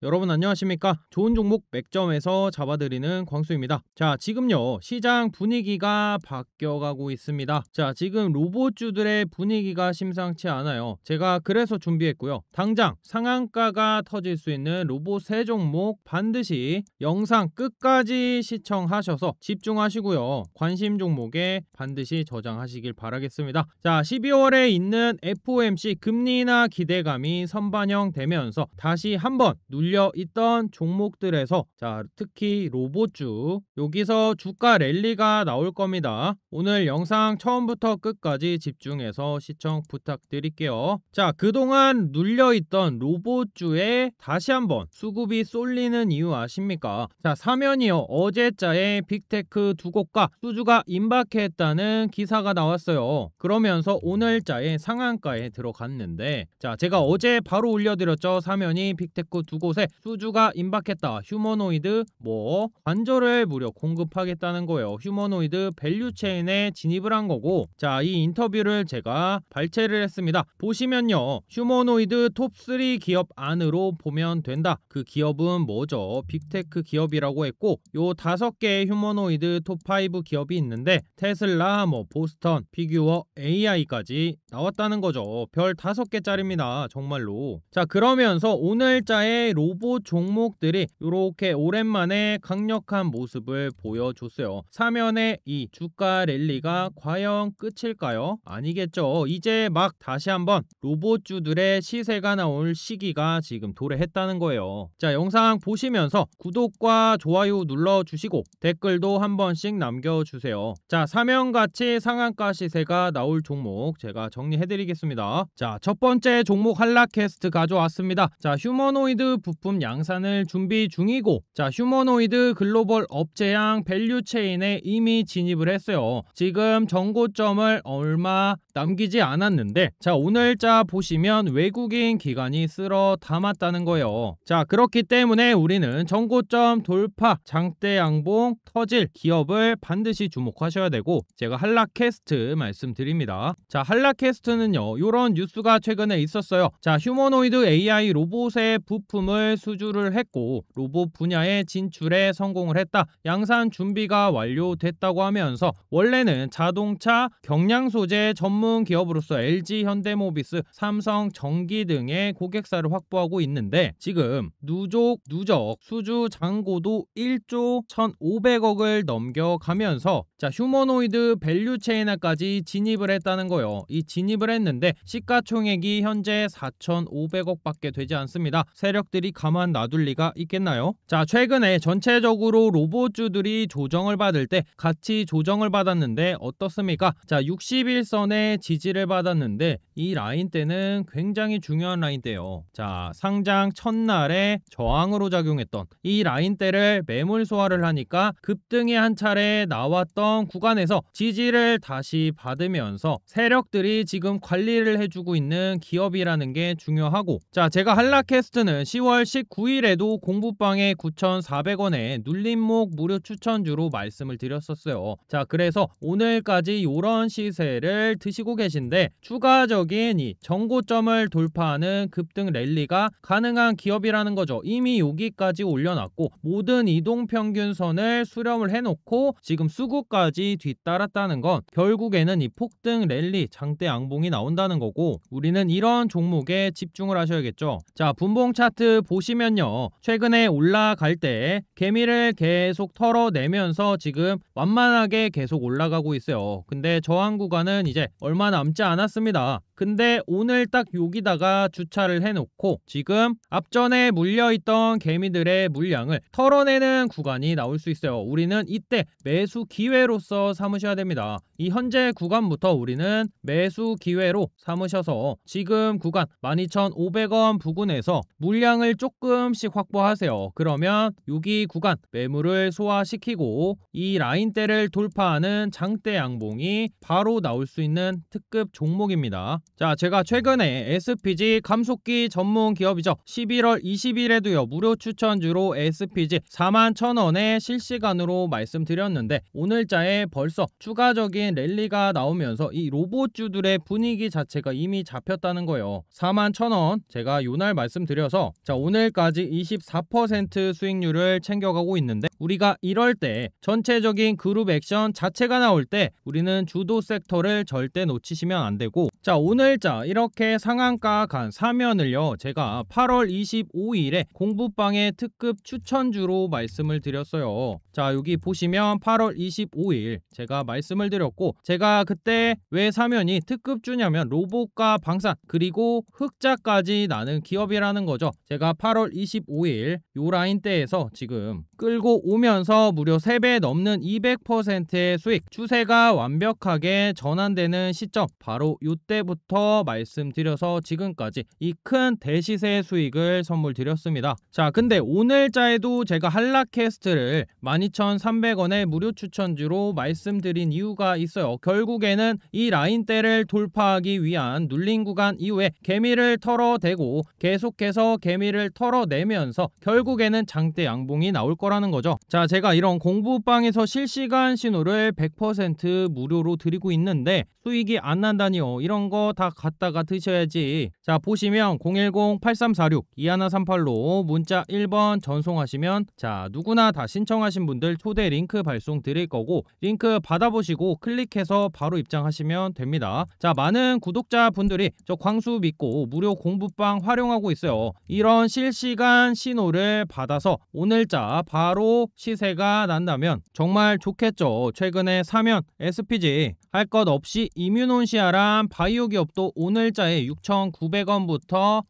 여러분 안녕하십니까? 좋은 종목 맥점에서 잡아드리는 광수입니다. 자, 지금요 시장 분위기가 바뀌어가고 있습니다. 자, 지금 로봇주들의 분위기가 심상치 않아요. 제가 그래서 준비했고요. 당장 상한가가 터질 수 있는 로봇 세 종목 반드시 영상 끝까지 시청하셔서 집중하시고요. 관심 종목에 반드시 저장하시길 바라겠습니다. 자, 12월에 있는 FOMC 금리 인하 기대감이 선반영되면서 다시 한번 눌려있던 종목들에서 자, 특히 로봇주 여기서 주가 랠리가 나올 겁니다. 오늘 영상 처음부터 끝까지 집중해서 시청 부탁드릴게요. 자, 그동안 눌려있던 로봇주에 다시 한번 수급이 쏠리는 이유 아십니까? 자, 사면이요 어제자에 빅테크 두 곳과 수주가 임박했다는 기사가 나왔어요. 그러면서 오늘자에 상한가에 들어갔는데, 자, 제가 어제 바로 올려드렸죠. 사면이 빅테크 두 곳에 수주가 임박했다. 휴머노이드 관절을 무려 공급하겠다는 거예요. 휴머노이드 밸류체인에 진입을 한 거고, 자, 이 인터뷰를 제가 발췌를 했습니다. 보시면요 휴머노이드 톱3 기업 안으로 보면 된다. 그 기업은 뭐죠? 빅테크 기업이라고 했고, 요 5개의 휴머노이드 톱5 기업이 있는데 테슬라, 보스턴, 피규어, AI까지 나왔다는 거죠. 별 5개짜리입니다. 정말로. 자, 그러면서 오늘자의 로봇 종목들이 이렇게 오랜만에 강력한 모습을 보여줬어요. 사면의 이 주가 랠리가 과연 끝일까요? 아니겠죠. 이제 막 다시 한번 로봇주들의 시세가 나올 시기가 지금 도래했다는 거예요. 자, 영상 보시면서 구독과 좋아요 눌러주시고 댓글도 한 번씩 남겨주세요. 자, 사면같이 상한가 시세가 나올 종목 제가 정리해드리겠습니다. 자, 첫 번째 종목 한라캐스트 가져왔습니다. 자, 휴머노이드 부품 양산을 준비 중이고, 자, 휴머노이드 글로벌 업체양 밸류체인에 이미 진입을 했어요. 지금 정고점을 얼마 남기지 않았는데, 자, 오늘자 보시면 외국인 기관이 쓸어 담았다는 거예요. 자, 그렇기 때문에 우리는 정고점 돌파, 장대 양봉 터질 기업을 반드시 주목하셔야 되고, 제가 한라캐스트 말씀드립니다. 자, 한라캐스트는요 요런 뉴스가 최근에 있었어요. 자, 휴머노이드 AI 로봇의 부품을 수주를 했고 로봇 분야에 진출에 성공을 했다. 양산 준비가 완료됐다고 하면서 원래는 자동차 경량 소재 전문 기업으로서 LG 현대모비스, 삼성 전기 등의 고객사를 확보하고 있는데, 지금 누적 수주 잔고도 1조 1,500억을 넘겨가면서 자, 휴머노이드 밸류체인까지 진입을 했다는 거예요. 이 진입을 했는데 시가총액이 현재 4,500억밖에 되지 않습니다. 세력들이 가만 놔둘 리가 있겠나요? 자, 최근에 전체적으로 로봇주들이 조정을 받을 때 같이 조정을 받았는데 어떻습니까? 자, 61선의 지지를 받았는데 이 라인대는 굉장히 중요한 라인대예요. 자, 상장 첫날에 저항으로 작용했던 이 라인대를 매물 소화를 하니까 급등이 한 차례 나왔던 구간에서 지지를 다시 받으면서 세력들이 지금 관리를 해주고 있는 기업이라는 게 중요하고, 자, 제가 한라캐스트는 10월 19일에도 공부방에 9,400원에 눌림목 무료 추천주로 말씀을 드렸었어요. 자, 그래서 오늘까지 이런 시세를 드시고 계신데 추가적인 이 정고점을 돌파하는 급등 랠리가 가능한 기업이라는 거죠. 이미 여기까지 올려놨고 모든 이동평균선을 수렴을 해놓고 지금 수급까지 뒤따랐다는 건 결국에는 이 폭등 랠리 장대 양봉이 나온다는 거고, 우리는 이런 종목에 집중을 하셔야겠죠. 자, 분봉 차트 보시면요 최근에 올라갈 때 개미를 계속 털어내면서 지금 완만하게 계속 올라가고 있어요. 근데 저항 구간은 이제 얼마 남지 않았습니다. 근데 오늘 딱 여기다가 주차를 해놓고 지금 앞전에 물려있던 개미들의 물량을 털어내는 구간이 나올 수 있어요. 우리는 이때 매수 기회로서 삼으셔야 됩니다. 이 현재 구간부터 우리는 매수 기회로 삼으셔서 지금 구간 12,500원 부근에서 물량을 조금씩 확보하세요. 그러면 여기 구간 매물을 소화시키고 이 라인대를 돌파하는 장대 양봉이 바로 나올 수 있는 특급 종목입니다. 자, 제가 최근에 SPG 감속기 전문 기업이죠. 11월 20일에도요 무료 추천주로 SPG 41,000원에 실시간으로 말씀드렸는데 오늘자에 벌써 추가적인 랠리가 나오면서 이 로봇주들의 분위기 자체가 이미 잡혔다는 거예요. 41,000원 제가 요날 말씀드려서 자, 오늘 오늘까지 24% 수익률을 챙겨가고 있는데, 우리가 이럴 때 전체적인 그룹 액션 자체가 나올 때 우리는 주도 섹터를 절대 놓치시면 안 되고, 자, 오늘자 이렇게 상한가 간 사면을요, 제가 8월 25일에 공부방의 특급 추천주로 말씀을 드렸어요. 자, 여기 보시면 8월 25일 제가 말씀을 드렸고, 제가 그때 왜 사면이 특급주냐면 로봇과 방산 그리고 흑자까지 나는 기업이라는 거죠. 제가 8월 25일 요 라인대에서 지금 끌고 오면서 무려 3배 넘는 200%의 수익, 추세가 완벽하게 전환되는 시점, 바로 이때부터 말씀드려서 지금까지 이 큰 대시세 수익을 선물 드렸습니다. 자, 근데 오늘자에도 제가 한라캐스트를 12,300원의 무료 추천주로 말씀드린 이유가 있어요. 결국에는 이 라인대를 돌파하기 위한 눌린 구간 이후에 개미를 털어대고 계속해서 개미를 털어내면서 결국에는 장대 양봉이 나올 거라는 거죠. 자, 제가 이런 공부방에서 실시간 신호를 100% 무료로 드리고 있는데 수익이 안 난다니요. 이런 거 다 갖다가 드셔야지. 자, 보시면 010-8346-2138로 문자 1번 전송하시면, 자, 누구나 다 신청하신 분들 초대 링크 발송 드릴 거고, 링크 받아보시고 클릭해서 바로 입장하시면 됩니다. 자, 많은 구독자분들이 저 광수 믿고 무료 공부방 활용하고 있어요. 이런 실시간 신호를 받아서 오늘자 바로 시세가 난다면 정말 좋겠죠. 최근에 사면 SPG 할 것 없이 이뮤논시아랑 바이오 기업도 오늘자에 6,900원부터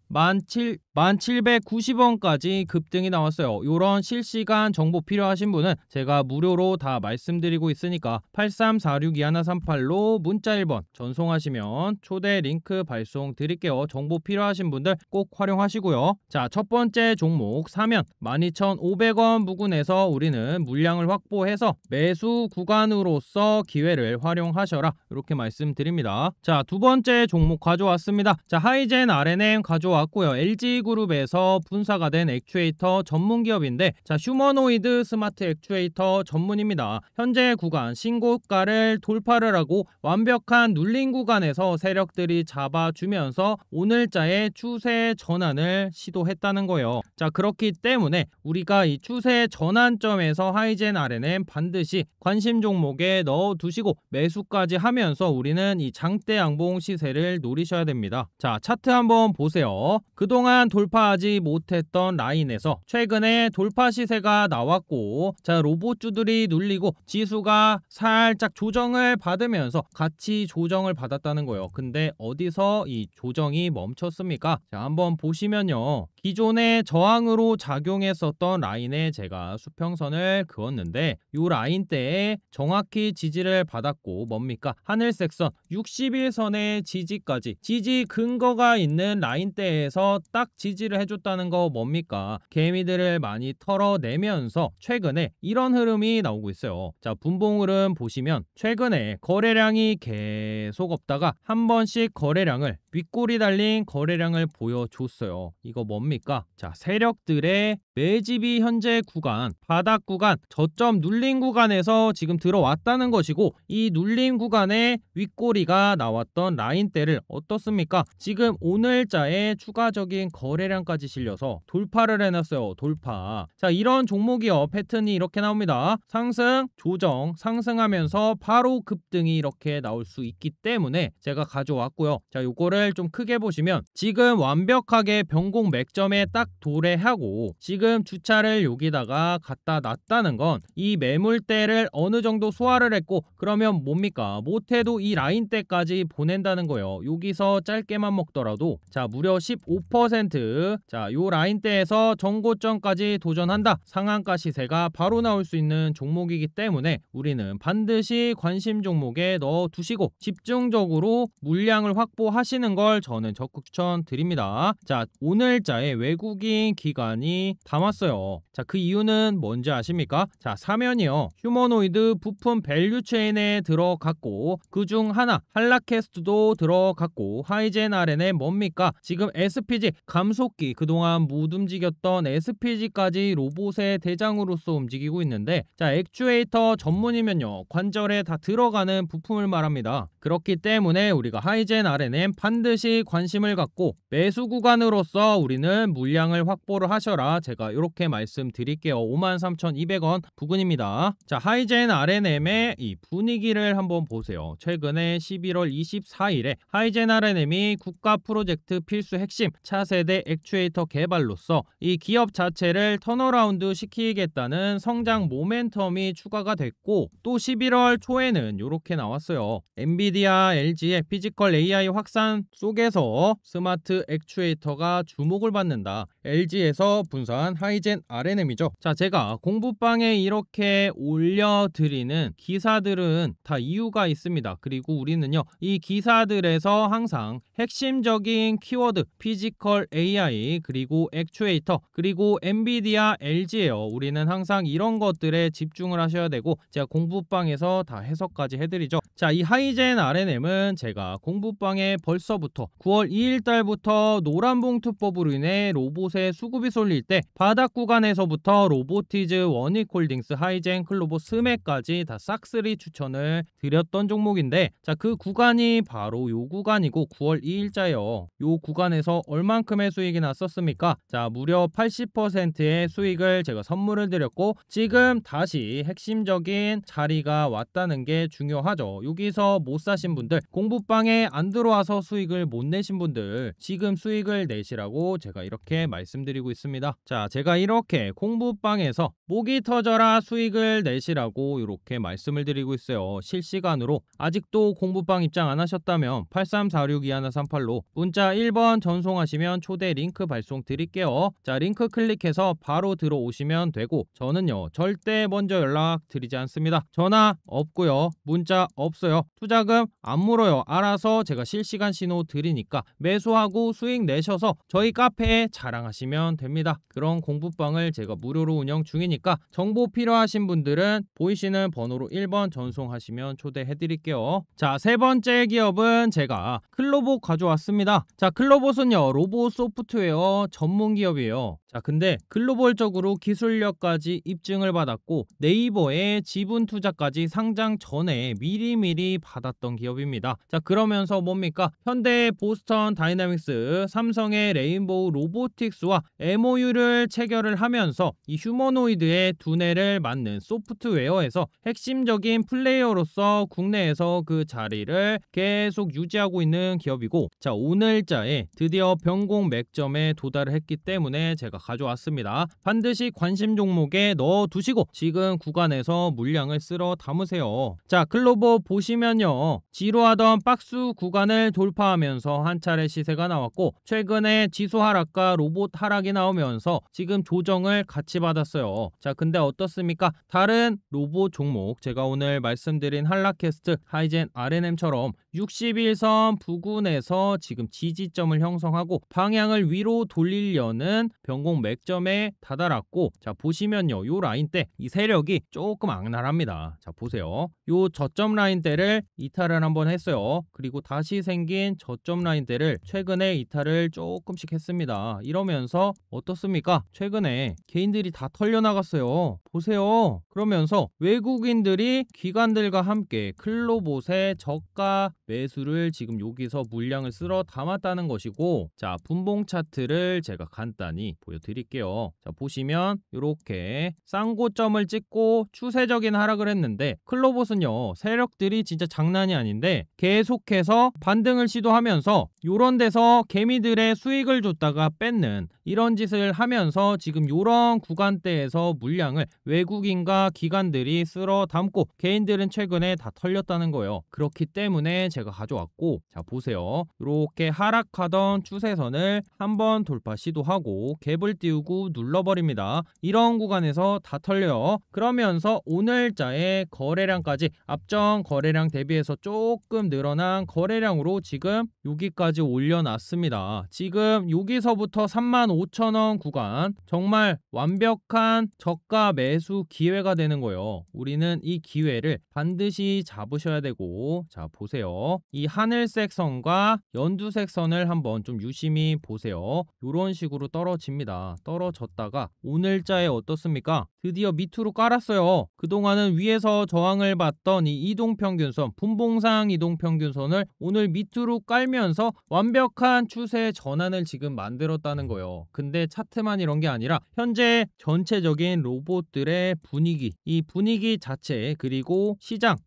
1790원까지 급등이 나왔어요. 이런 실시간 정보 필요하신 분은 제가 무료로 다 말씀드리고 있으니까 8346-2138로 문자 1번 전송하시면 초대 링크 발송 드릴게요. 정보 필요하신 분들 꼭 활용하시고요. 자, 첫 번째 종목 사면 12,500원 부근에서 우리는 물량을 확보해서 매수 구간으로서 기회를 활용하셔라, 이렇게 말씀드립니다. 자, 두 번째 종목 가져왔습니다. 자, 하이젠 RNM 가져왔고요. LG그룹에서 분사가 된 액추에이터 전문 기업인데, 자, 휴머노이드 스마트 액추에이터 전문입니다. 현재 구간 신고가를 돌파를 하고 완벽한 눌린 구간에서 세력들이 잡아주면서 오늘자의 추세 전환을 시도했다는 거예요. 자, 그렇기 때문에 우리가 이 추세 전환점에서 하이젠 RNM 반드시 관심 종목에 넣어두시고 매수까지 하면서 우리는 이 장대 양봉 시세를 노리셔야 됩니다. 자, 차트 한번 보세요. 그동안 돌파하지 못했던 라인에서 최근에 돌파 시세가 나왔고, 자, 로봇주들이 눌리고 지수가 살짝 조정을 받으면서 같이 조정을 받았다는 거예요. 근데 어디서 이 조정이 멈췄습니까? 자, 한번 보시면요, 기존의 저항으로 작용했었던 라인에 제가 수평선을 그었는데 이 라인대에 정확히 지지를 받았고, 뭡니까? 하늘색 선 60일선의 지지까지, 지지 근거가 있는 라인대에서 딱 지지를 해줬다는 거 뭡니까? 개미들을 많이 털어내면서 최근에 이런 흐름이 나오고 있어요. 자, 분봉 흐름 보시면 최근에 거래량이 계속 없다가 한 번씩 거래량을, 윗골이 달린 거래량을 보여줬어요. 이거 뭡니까? 자, 세력들의 매집이 현재 구간, 바닥 구간, 저점 눌린 구간에서 지금 들어왔다는 것이고, 이 눌린 구간에 윗꼬리가 나왔던 라인대를 어떻습니까? 지금 오늘자에 추가적인 거래량까지 실려서 돌파를 해놨어요. 돌파. 자, 이런 종목이요, 패턴이 이렇게 나옵니다. 상승, 조정, 상승하면서 바로 급등이 이렇게 나올 수 있기 때문에 제가 가져왔고요. 자, 요거를 좀 크게 보시면 지금 완벽하게 변곡 맥점에 딱 도래하고 지금 주차를 여기다가 갖다 놨다는 건 이 매물대를 어느 정도 소화를 했고, 그러면 뭡니까? 못해도 이 라인대까지 보낸다는 거예요. 여기서 짧게만 먹더라도 자, 무려 15%, 자, 요 라인대에서 전고점까지 도전한다. 상한가 시세가 바로 나올 수 있는 종목이기 때문에 우리는 반드시 관심 종목에 넣어두시고 집중적으로 물량을 확보하시는 걸 저는 적극 추천드립니다. 자, 오늘자에 외국인 기관이 담았어요. 자, 그 이유는 뭔지 아십니까? 자, 사면이요, 휴머노이드 부품 밸류체인에 들어갔고, 그중 하나 한라캐스트도 들어갔고, 하이젠 RNM 뭡니까? 지금 SPG 감속기, 그동안 못 움직였던 SPG까지 로봇의 대장으로서 움직이고 있는데, 자, 액추에이터 전문이면요, 관절에 다 들어가는 부품을 말합니다. 그렇기 때문에 우리가 하이젠 RNM 반드시 관심을 갖고 매수 구간으로서 우리는 물량을 확보를 하셔라, 제가 이렇게 말씀드릴게요. 53,200원 부근입니다. 자, 하이젠 RNM의 이 분위기를 한번 보세요. 최근에 11월 24일에 하이젠 RNM이 국가 프로젝트 필수 핵심 차세대 액추에이터 개발로서 이 기업 자체를 턴어라운드 시키겠다는 성장 모멘텀이 추가가 됐고, 또 11월 초에는 이렇게 나왔어요. 엔비디아, LG의 피지컬 AI 확산 속에서 스마트 액추에이터가 주목을 받는다. LG에서 분사한 하이젠 RNM이죠. 자, 제가 공부방에 이렇게 올려드리는 기사들은 다 이유가 있습니다. 그리고 우리는요, 이 기사들에서 항상 핵심적인 키워드 피지컬 AI, 그리고 액추에이터, 그리고 엔비디아, LG예요. 우리는 항상 이런 것들에 집중을 하셔야 되고, 제가 공부방에서 다 해석까지 해드리죠. 자, 이 하이젠 RNM은 제가 공부방에 벌써부터 9월 2일 달부터 노란봉투법으로 인해 로봇의 수급이 쏠릴 때 바닥 구간에서부터 로보티즈, 원익홀딩스, 하이젠, 클로버, 스메까지 다 싹쓸이 추천을 드렸던 종목인데, 자, 그 구간이 바로 요 구간이고 9월 2일자예요. 요 구간에서 얼만큼의 수익이 났었습니까? 자, 무려 80%의 수익을 제가 선물을 드렸고, 지금 다시 핵심적인 자리가 왔다는 게 중요하죠. 여기서 못 사신 분들, 공부방에 안 들어와서 수익을 못 내신 분들, 지금 수익을 내시라고 제가 이렇게 말씀드리고 있습니다. 자, 제가 이렇게 공부방에서 목이 터져라 수익을 내시라고 이렇게 말씀을 드리고 있어요. 실시간으로 아직도 공부방 입장 안 하셨다면 83462138로 문자 1번 전송하시면 초대 링크 발송 드릴게요. 자, 링크 클릭해서 바로 들어오시면 되고, 저는요 절대 먼저 연락 드리지 않습니다. 전화 없고요, 문자 없어요, 투자금 안 물어요. 알아서 제가 실시간 신호 드리니까 매수하고 수익 내셔서 저희 카페에 자랑하시면 됩니다. 그런 공부방을 제가 무료로 운영 중이니까 정보 필요하신 분들은 보이시는 번호로 1번 전송하시면 초대해드릴게요. 자, 세 번째 기업은 제가 클로봇 가져왔습니다. 자, 클로봇은요 로봇 소프트웨어 전문 기업이에요. 자, 근데 글로벌적으로 기술력까지 입증을 받았고 네이버의 지분 투자까지 상장 전에 미리미리 받았던 기업입니다. 자, 그러면서 뭡니까? 현대의 보스턴 다이나믹스, 삼성의 레인보우 로보틱스와 MOU를 체결을 하면서 이 휴머노이드의 두뇌를 맡는 소프트웨어에서 핵심적인 플레이어로서 국내에서 그 자리를 계속 유지하고 있는 기업이고, 자, 오늘자에 드디어 변공 맥점에 도달을 했기 때문에 제가 가져왔습니다. 반드시 관심 종목에 넣어두시고 지금 구간에서 물량을 쓸어 담으세요. 자, 클로봇 보시면요, 지루하던 박스 구간을 돌파하면서 한 차례 시세가 나왔고, 최근에 지수 하락과 로봇 하락이 나오면서 지금 조정을 같이 받았어요. 자, 근데 어떻습니까? 다른 로봇 종목, 제가 오늘 말씀드린 한라캐스트, 하이젠 RNM처럼 61선 부근에서 지금 지지점을 형성하고 방향을 위로 돌리려는 변공 맥점에 다다랐고, 자, 보시면요, 요 라인대 이 세력이 조금 악랄합니다. 자, 보세요. 요 저점 라인대를 이탈을 한번 했어요. 그리고 다시 생긴 저점 라인대를 최근에 이탈을 조금씩 했습니다. 이러면서 어떻습니까? 최근에 개인들이 다 털려나갔어요. 보세요. 그러면서 외국인들이 기관들과 함께 클로봇의 저가 매수를 지금 여기서 물량을 쓸어 담았다는 것이고, 자, 분봉 차트를 제가 간단히 보여드릴게요. 자, 보시면 이렇게 쌍고점을 찍고 추세적인 하락을 했는데, 클로봇은요 세력들이 진짜 장난이 아닌데 계속해서 반등을 시도하면서 요런 데서 개미들의 수익을 줬다가 뺏는 이런 짓을 하면서 지금 요런 구간대에서 물량을 외국인과 기관들이 쓸어 담고 개인들은 최근에 다 털렸다는 거예요. 그렇기 때문에 제가 가져왔고, 자, 보세요. 이렇게 하락하던 추세선을 한번 돌파 시도하고 갭을 띄우고 눌러버립니다. 이런 구간에서 다 털려요. 그러면서 오늘자의 거래량까지 앞전 거래량 대비해서 조금 늘어난 거래량으로 지금 여기까지 올려놨습니다. 지금 여기서부터 35,000원 구간, 정말 완벽한 저가 매수 기회가 되는 거예요. 우리는 이 기회를 반드시 잡으셔야 되고, 자 보세요. 이 하늘색 선과 연두색 선을 한번 좀 유심히 보세요. 이런 식으로 떨어집니다. 떨어졌다가 오늘자에 어떻습니까? 드디어 밑으로 깔았어요. 그동안은 위에서 저항을 받던 이 이동평균선, 분봉상 이동평균선을 오늘 밑으로 깔면서 완벽한 추세 전환을 지금 만들었다는 거예요. 근데 차트만 이런 게 아니라 현재 전체적인 로봇들의 분위기, 이 분위기 자체, 그리고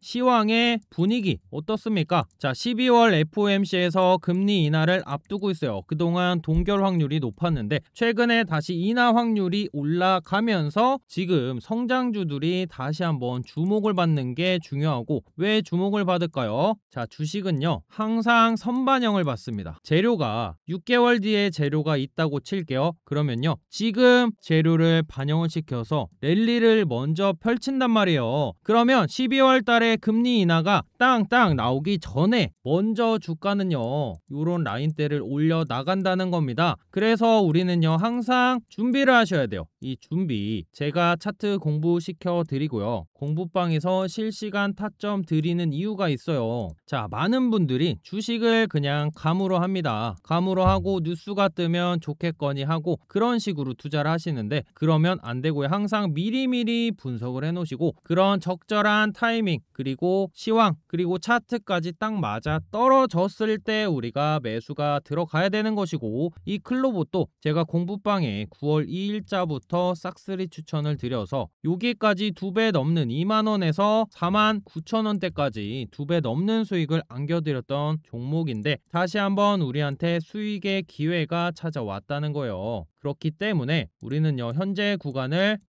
시황의 분위기 어떻습니까? 자, 12월 FOMC에서 금리 인하를 앞두고 있어요. 그동안 동결 확률이 높았는데 최근에 다시 인하 확률이 올라가면서 지금 성장주들이 다시 한번 주목을 받는 게 중요하고, 왜 주목을 받을까요? 자, 주식은요 항상 선반영을 받습니다. 재료가 6개월 뒤에 재료가 있다고 칠게요. 그러면요 지금 재료를 반영을 시켜서 랠리를 먼저 펼친단 말이에요. 그러면 12월 달에 금리 인하가 땅땅 나오기 전에 먼저 주가는요 요런 라인대를 올려 나간다는 겁니다. 그래서 우리는요 항상 준비를 하셔야 돼요. 이 준비 제가 차트 공부시켜 드리고요, 공부방에서 실시간 타점 드리는 이유가 있어요. 자, 많은 분들이 주식을 그냥 감으로 합니다. 감으로 하고 뉴스가 뜨면 좋겠거니 하고 그런 식으로 투자를 하시는데, 그러면 안 되고요. 항상 미리미리 분석을 해 놓으시고 그런 적절한 타이밍, 그리고 시황, 그리고 차트까지 딱 맞아 떨어졌을 때 우리가 매수가 들어가야 되는 것이고, 이 클로봇도 제가 공부방에 9월 2일자부터 싹쓸이 추천을 드려서 여기까지 2배 넘는 2만원에서 49,000원대까지 2배 넘는 수익을 안겨드렸던 종목인데, 다시 한번 우리한테 수익의 기회가 찾아왔다는 거예요. 그렇기 때문에 우리는요 현재 구간을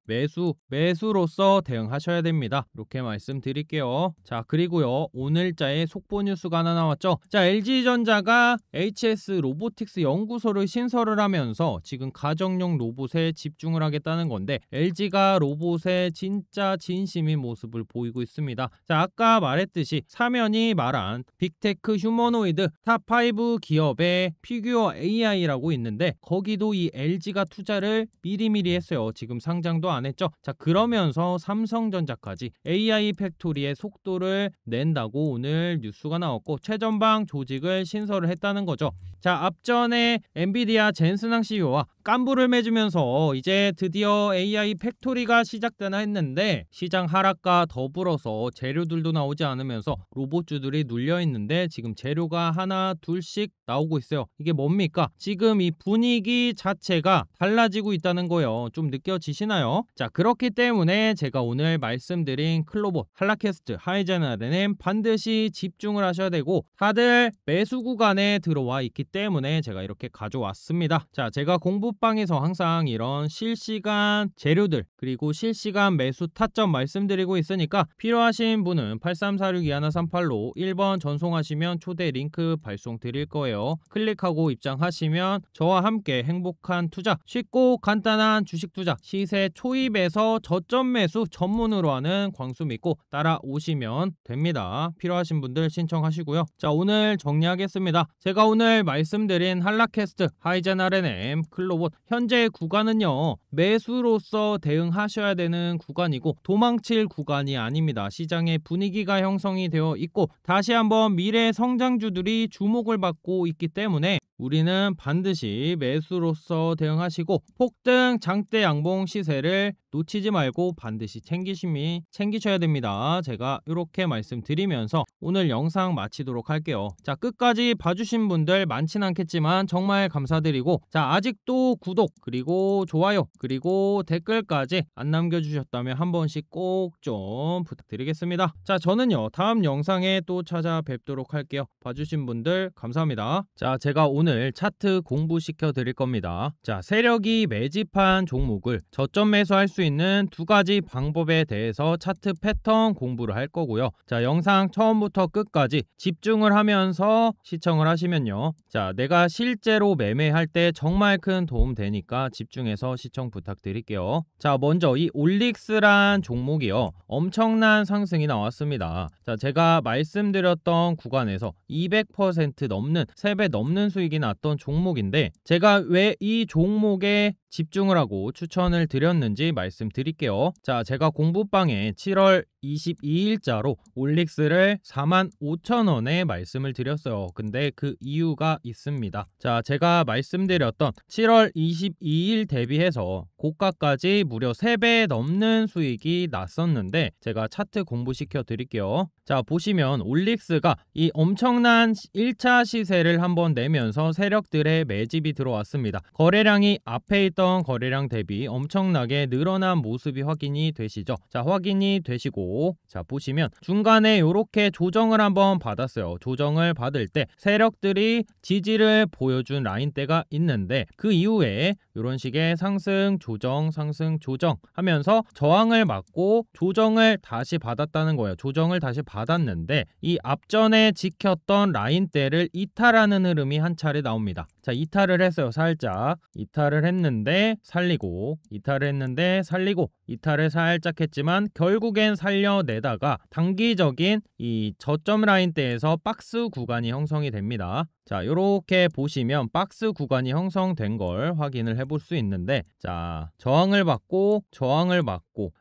매수로서 대응하셔야 됩니다. 이렇게 말씀드릴게요. 자, 그리고요 오늘자에 속보 뉴스가 하나 나왔죠. 자, LG전자가 HS 로보틱스 연구소를 신설을 하면서 지금 가정용 로봇에 집중을 하겠다는 건데, LG가 로봇에 진짜 진심인 모습을 보이고 있습니다. 자, 아까 말했듯이 사면이 말한 빅테크 휴머노이드 탑5 기업의 피규어 AI라고 있는데, 거기도 이 LG가 투자를 미리미리 했어요. 지금 상장도 안 했죠. 자, 그러면서 삼성전자까지 AI 팩토리의 속도를 낸다고 오늘 뉴스가 나왔고, 최전방 조직을 신설을 했다는 거죠. 자, 앞전에 엔비디아 젠슨항 CEO와 깐부를 맺으면서 이제 드디어 AI 팩토리가 시작되나 했는데, 시장 하락과 더불어서 재료들도 나오지 않으면서 로봇주들이 눌려있는데 지금 재료가 하나 둘씩 나오고 있어요. 이게 뭡니까? 지금 이 분위기 자체가 달라지고 있다는 거예요. 좀 느껴지시나요? 자, 그렇기 때문에 제가 오늘 말씀드린 클로봇, 한라캐스트, 하이제너는 반드시 집중을 하셔야 되고, 다들 매수 구간에 들어와 있기 때문에 제가 이렇게 가져왔습니다. 자, 제가 공부방에서 항상 이런 실시간 재료들, 그리고 실시간 매수 타점 말씀드리고 있으니까 필요하신 분은 8346-2138로 1번 전송하시면 초대 링크 발송 드릴 거예요. 클릭하고 입장하시면 저와 함께 행복한 투자, 쉽고 간단한 주식 투자, 시세 초입에서 저점 매수 전문으로 하는 광수 믿고 따라오시면 됩니다. 필요하신 분들 신청하시고요. 자, 오늘 정리하겠습니다. 제가 오늘 말씀드린 한라캐스트, 하이젠 R&M, 클로봇 현재 구간은요 매수로서 대응하셔야 되는 구간이고 도망칠 구간이 아닙니다. 시장의 분위기가 형성이 되어 있고 다시 한번 미래 성장주들이 주목을 받고 있기 때문에 우리는 반드시 매수로서 대응하시고 폭등 장대 양봉 시세를 놓치지 말고 반드시 챙기셔야 됩니다. 제가 이렇게 말씀드리면서 오늘 영상 마치도록 할게요. 자, 끝까지 봐주신 분들 많진 않겠지만 정말 감사드리고, 자, 아직도 구독 그리고 좋아요 그리고 댓글까지 안 남겨주셨다면 한 번씩 꼭 좀 부탁드리겠습니다. 자, 저는요 다음 영상에 또 찾아뵙도록 할게요. 봐주신 분들 감사합니다. 자, 제가 오늘 차트 공부시켜 드릴 겁니다. 자, 세력이 매집한 종목을 저점 매수할 수 있는 두 가지 방법에 대해서 차트 패턴 공부를 할 거고요. 자, 영상 처음부터 끝까지 집중을 하면서 시청을 하시면요, 자, 내가 실제로 매매할 때 정말 큰 도움 되니까 집중해서 시청 부탁드릴게요. 자, 먼저 이 올릭스란 종목이요 엄청난 상승이 나왔습니다. 자, 제가 말씀드렸던 구간에서 200% 넘는 3배 넘는 수익이 났던 종목인데, 제가 왜 이 종목에 집중을 하고 추천을 드렸는지 말씀드릴게요. 자, 제가 공부방에 7월 22일자로 올릭스를 45,000원에 말씀을 드렸어요. 근데 그 이유가 있습니다. 자, 제가 말씀드렸던 7월 22일 대비해서 고가까지 무려 3배 넘는 수익이 났었는데 제가 차트 공부시켜 드릴게요. 자, 보시면 올릭스가 이 엄청난 1차 시세를 한번 내면서 세력들의 매집이 들어왔습니다. 거래량이 앞에 있던 거래량 대비 엄청나게 늘어난 모습이 확인이 되시죠. 자, 확인이 되시고, 자, 보시면 중간에 이렇게 조정을 한번 받았어요. 조정을 받을 때 세력들이 지지를 보여준 라인대가 있는데 그 이후에 이런 식의 상승 조정 상승 조정 하면서 저항을 맞고 조정을 다시 받았다는 거예요. 조정을 다시 받았는데 이 앞전에 지켰던 라인대를 이탈하는 흐름이 한 차례 나옵니다. 자, 이탈을 했어요. 살짝 이탈을 했는데 살리고, 이탈을 했는데 살리고, 이탈을 살짝 했지만 결국엔 살려내다가 단기적인 이 저점 라인대에서 박스 구간이 형성이 됩니다. 자, 요렇게 보시면 박스 구간이 형성된 걸 확인을 해볼 수 있는데, 자, 저항을 받고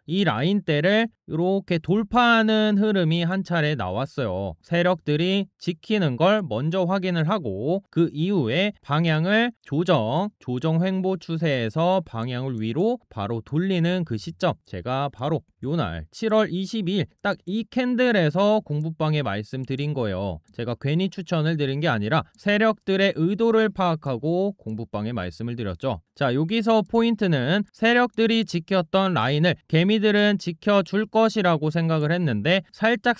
이 라인대를 이렇게 돌파하는 흐름이 한 차례 나왔어요. 세력들이 지키는 걸 먼저 확인을 하고 그 이후에 방향을 조정 횡보 추세에서 방향을 위로 바로 돌리는 그 시점, 제가 바로 요날 7월 22일 딱 이 캔들에서 공부방에 말씀드린 거예요. 제가 괜히 추천을 드린 게 아니라 세력들의 의도를 파악하고 공부방에 말씀을 드렸죠. 자, 여기서 포인트는 세력들이 지켰던 라인을 개미들은 지켜줄 것이라고 생각을 했는데 살짝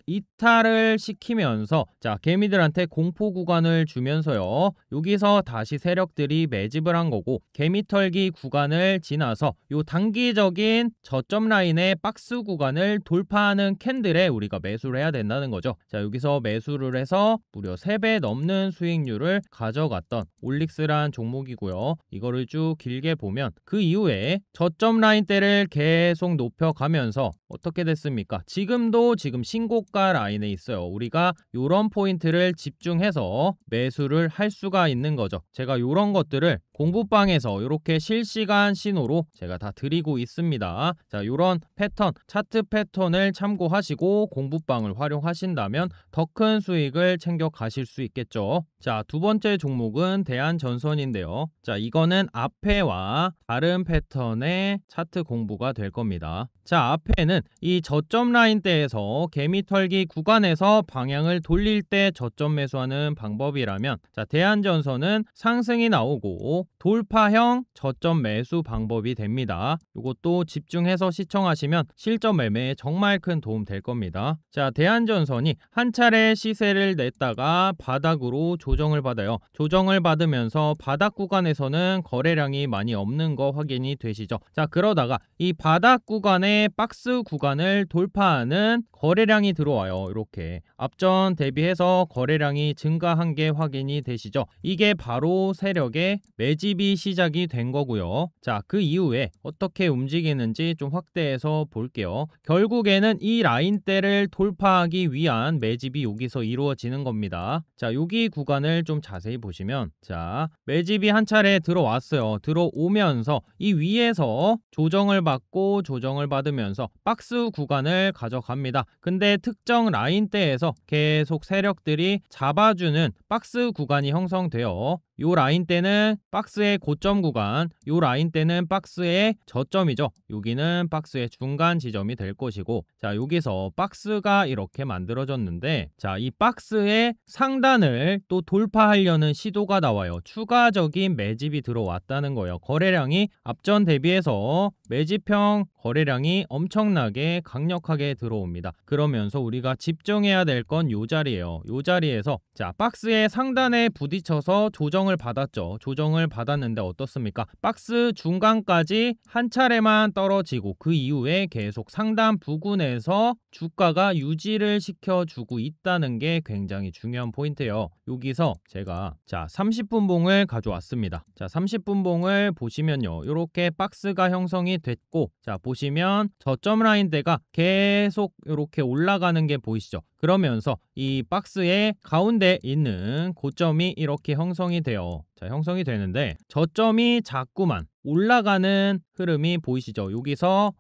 이탈을 시키면서, 자, 개미들한테 공포 구간을 주면서요, 여기서 다시 세력들이 매집을 한 거고, 개미털기 구간을 지나서 요 단기적인 저점 라인의 박스 구간을 돌파하는 캔들에 우리가 매수를 해야 된다는 거죠. 자, 여기서 매수를 해서 무려 3배 넘는 수익률을 가져갔던 올릭스란 종목이고요. 이거를 쭉 길게 보면 그 이후에 저점 라인대를 계속 높여가면서 어떻게 됐습니까? 지금도 지금 신고가 라인에 있어요. 우리가 이런 포인트를 집중해서 매수를 할 수가 있는 거죠. 제가 이런 것들을 공부방에서 이렇게 실시간 신호로 제가 다 드리고 있습니다. 자, 이런 패턴, 차트 패턴을 참고하시고 공부방을 활용하신다면 더 큰 수익을 챙겨 가실 수 있겠죠. 자, 두 번째 종목은 대한전선인데요. 자, 이거는 앞에와 다른 패턴의 차트 공부가 될 겁니다. 자, 앞에는 이 저점 라인대에서 개미털기 구간에서 방향을 돌릴 때 저점 매수하는 방법이라면, 자, 대한전선은 상승이 나오고 돌파형 저점 매수 방법이 됩니다. 이것도 집중해서 시청하시면 실전 매매에 정말 큰 도움 될 겁니다. 자, 대한전선이 한 차례 시세를 냈다가 바닥으로 조정을 받아요. 조정을 받으면서 바닥 구간에서는 거래량이 많이 없는 거 확인이 되시죠. 자, 그러다가 이 바닥 구간의 박스 구간을 돌파하는 거래량이 들어와요. 이렇게 앞전 대비해서 거래량이 증가한 게 확인이 되시죠. 이게 바로 세력의 매집이 시작이 된 거고요. 자, 그 이후에 어떻게 움직이는지 좀 확대해서 볼게요. 결국에는 이 라인대를 돌파하기 위한 매집이 여기서 이루어지는 겁니다. 자, 여기 구간을 좀 자세히 보시면, 자, 매집이 한 차례 들어왔어요. 들어오면서 이 위에서 조정을 받고 조정을 받으면서 박스 구간을 가져갑니다. 근데 특정 라인대에서 계속 세력들이 잡아주는 박스 구간이 형성되어 요 라인대는 박스의 고점 구간, 요 라인대는 박스의 저점이죠. 여기는 박스의 중간 지점이 될 것이고, 자, 여기서 박스가 이렇게 만들어졌는데, 자, 이 박스의 상단을 또 돌파하려는 시도가 나와요. 추가적인 매집이 들어왔다는 거예요. 거래량이 앞전 대비해서 매집형 거래량이 엄청나게 강력하게 들어옵니다. 그러면서 우리가 집중해야 될 건 요 자리예요. 요 자리에서, 자, 박스의 상단에 부딪혀서 조정을 받았죠. 조정을 받았는데 어떻습니까? 박스 중간까지 한 차례만 떨어지고 그 이후에 계속 상단 부근에서 주가가 유지를 시켜주고 있다는 게 굉장히 중요한 포인트예요. 여기서 제가, 자, 30분 봉을 가져왔습니다. 자, 30분 봉을 보시면요, 이렇게 박스가 형성이 됐고, 자, 보시면 저점 라인대가 계속 이렇게 올라가는 게 보이시죠? 그러면서 이 박스의 가운데 있는 고점이 이렇게 형성이 돼요. 자, 형성이 되는데 저점이 자꾸만 올라가는 흐름이 보이시죠? 여기서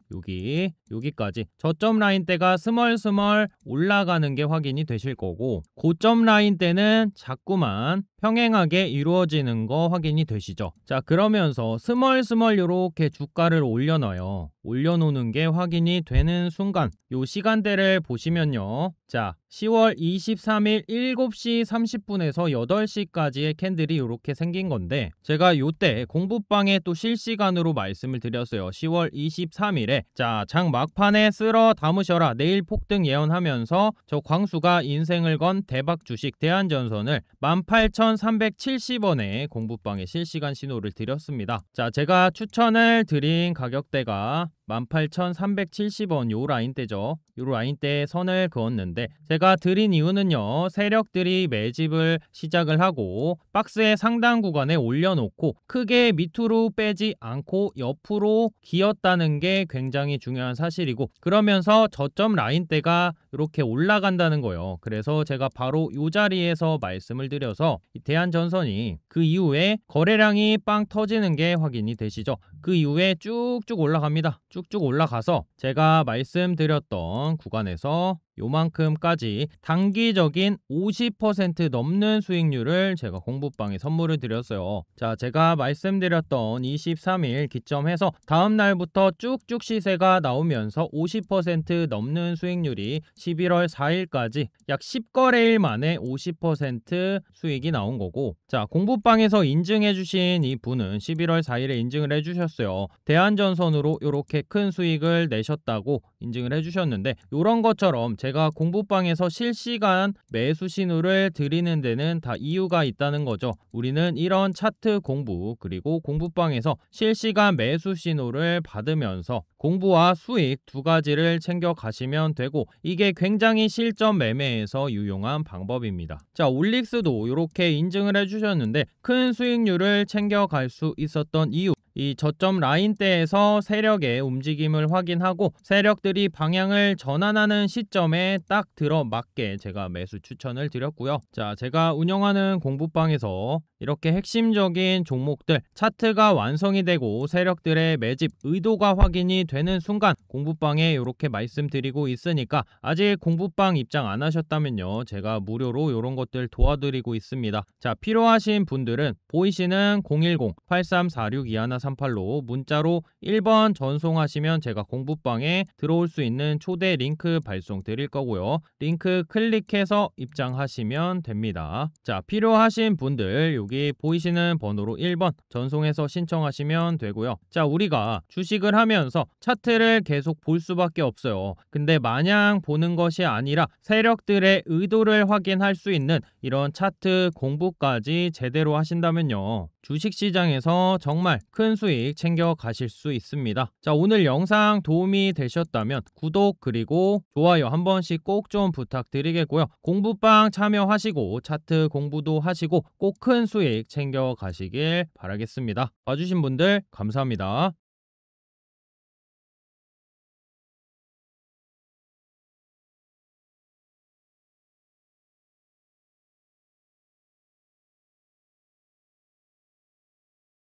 여기까지 저점 라인대가 스멀스멀 올라가는 게 확인이 되실 거고, 고점 라인대는 자꾸만 평행하게 이루어지는 거 확인이 되시죠? 자, 그러면서 스멀스멀 요렇게 주가를 올려놔요. 올려놓는 게 확인이 되는 순간 요 시간대를 보시면요, 자 10월 23일 7시 30분에서 8시까지의 캔들이 이렇게 생긴 건데, 제가 요때 공부방에 또 실시간으로 말씀을 드렸어요. 10월 23일에 자, 장 막판에 쓸어 담으셔라, 내일 폭등 예언하면서 저 광수가 인생을 건 대박 주식 대한전선을 18,370원에 공부방에 실시간 신호를 드렸습니다. 자, 제가 추천을 드린 가격대가 18,370원 요 라인대죠. 요 라인대에 선을 그었는데, 제가 드린 이유는요, 세력들이 매집을 시작을 하고 박스의 상단 구간에 올려놓고 크게 밑으로 빼지 않고 옆으로 기었다는 게 굉장히 중요한 사실이고, 그러면서 저점 라인대가 이렇게 올라간다는 거예요. 그래서 제가 바로 요 자리에서 말씀을 드려서 이 대한전선이 그 이후에 거래량이 빵 터지는 게 확인이 되시죠. 그 이후에 쭉쭉 올라갑니다. 쭉쭉 올라가서 제가 말씀드렸던 구간에서 요만큼까지 단기적인 50% 넘는 수익률을 제가 공부방에 선물을 드렸어요. 자, 제가 말씀드렸던 23일 기점해서 다음날부터 쭉쭉 시세가 나오면서 50% 넘는 수익률이 11월 4일까지 약 10거래일 만에 50% 수익이 나온 거고, 자, 공부방에서 인증해주신 이 분은 11월 4일에 인증을 해주셨어요. 대한전선으로 이렇게 큰 수익을 내셨다고 인증을 해주셨는데, 이런 것처럼 제가 공부방에서 실시간 매수 신호를 드리는 데는 다 이유가 있다는 거죠. 우리는 이런 차트 공부, 그리고 공부방에서 실시간 매수 신호를 받으면서 공부와 수익 두 가지를 챙겨 가시면 되고, 이게 굉장히 실전 매매에서 유용한 방법입니다. 자, 올릭스도 이렇게 인증을 해주셨는데, 큰 수익률을 챙겨 갈 수 있었던 이유, 이 저점 라인대에서 세력의 움직임을 확인하고 세력들이 방향을 전환하는 시점에 딱 들어맞게 제가 매수 추천을 드렸고요. 자, 제가 운영하는 공부방에서 이렇게 핵심적인 종목들 차트가 완성이 되고 세력들의 매집 의도가 확인이 되는 순간 공부방에 이렇게 말씀드리고 있으니까, 아직 공부방 입장 안 하셨다면요, 제가 무료로 이런 것들 도와드리고 있습니다. 자, 필요하신 분들은 보이시는 010-8346-2138로 문자로 1번 전송하시면 제가 공부방에 들어올 수 있는 초대 링크 발송 드릴 거고요. 링크 클릭해서 입장하시면 됩니다. 자, 필요하신 분들 여기 보이시는 번호로 1번 전송해서 신청하시면 되고요. 자, 우리가 주식을 하면서 차트를 계속 볼 수밖에 없어요. 근데 마냥 보는 것이 아니라 세력들의 의도를 확인할 수 있는 이런 차트 공부까지 제대로 하신다면요, 주식시장에서 정말 큰 수익 챙겨 가실 수 있습니다. 자, 오늘 영상 도움이 되셨다면 구독 그리고 좋아요 한 번씩 꼭 좀 부탁드리겠고요. 공부방 참여하시고 차트 공부도 하시고 꼭 큰 수익 챙겨 가시길 바라겠습니다. 봐주신 분들 감사합니다.